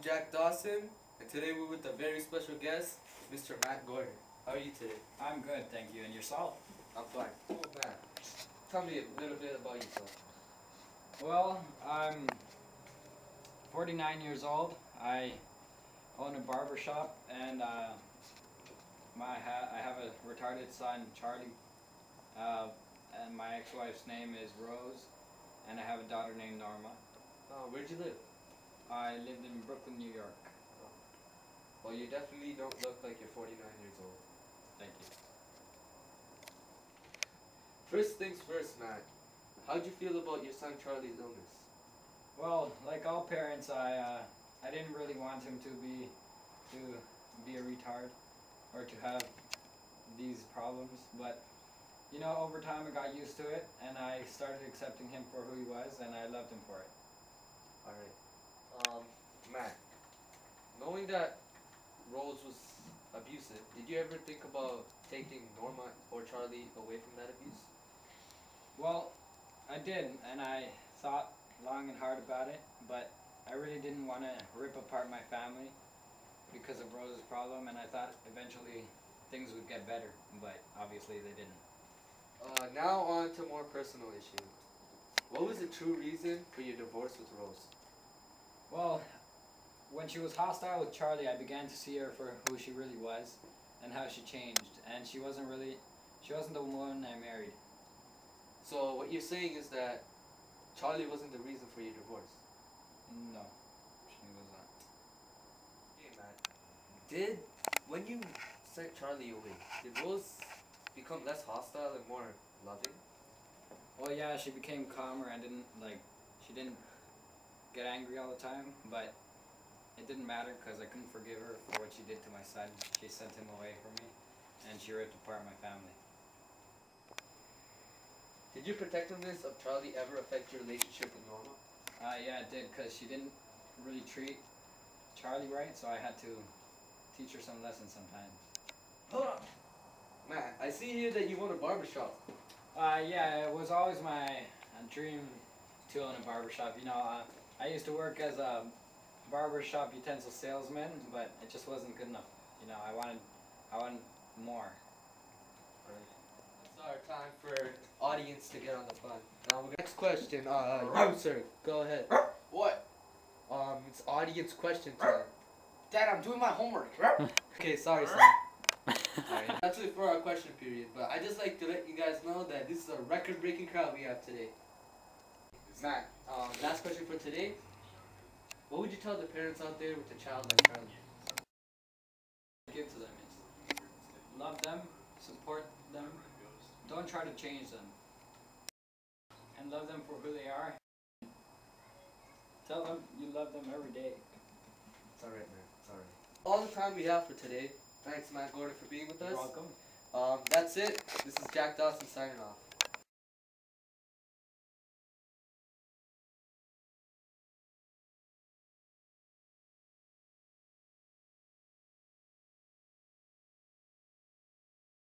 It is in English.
Jack Dawson, and today we're with a very special guest, Mr. Matt Gordon. How are you today? I'm good, thank you. And yourself? I'm fine. Oh, Matt, tell me a little bit about yourself. Well, I'm 49 years old. I own a barber shop, and I have a retarded son, Charlie, and my ex-wife's name is Rose, and I have a daughter named Norma. Where'd you live? I lived in Brooklyn, New York. Well, you definitely don't look like you're 49 years old. Thank you. First things first, Matt. How'd you feel about your son Charlie's illness? Well, like all parents, I didn't really want him to be a retard or to have these problems, but you know, over time I got used to it, and I started accepting him for who he was, and I loved him for it. Alright. Matt, knowing that Rose was abusive, did you ever think about taking Norma or Charlie away from that abuse? Well, I did, and I thought long and hard about it, but I really didn't want to rip apart my family because of Rose's problem, and I thought eventually things would get better, but obviously they didn't. Now on to more personal issues. What was the true reason for your divorce with Rose? Well, when she was hostile with Charlie, I began to see her for who she really was and how she changed, and she wasn't the woman I married. So what you're saying is that Charlie wasn't the reason for your divorce? No, she was not. Hey Matt, when you sent Charlie away, did Rose become less hostile and more loving? Well, yeah, she became calmer and she didn't get angry all the time, but it didn't matter because I couldn't forgive her for what she did to my son. She sent him away from me, and she ripped apart my family. Did your protectiveness of Charlie ever affect your relationship with Norma? Yeah, it did, because she didn't really treat Charlie right, so I had to teach her some lessons sometimes. Hold on! Matt, I see here that you own a barbershop. Yeah, it was always my dream to own a barbershop. You know, I used to work as a barbershop utensil salesman, but it just wasn't good enough. You know, I wanted more. It's our time for audience to get on the fun. Now, next question. You, sir, go ahead. What? It's audience question time. Dad, I'm doing my homework. Okay, sorry, son. Alright, that's it for our question period, but I just like to let you guys know that this is a record-breaking crowd we have today. Matt, last question for today. What would you tell the parents out there with a child like Charlie? Give to them is love them, support them, don't try to change them, and love them for who they are. Tell them you love them every day. It's alright, man. It's alright. All the time we have for today. Thanks, Matt Gordon, for being with us. You're welcome. That's it. This is Jack Dawson signing off.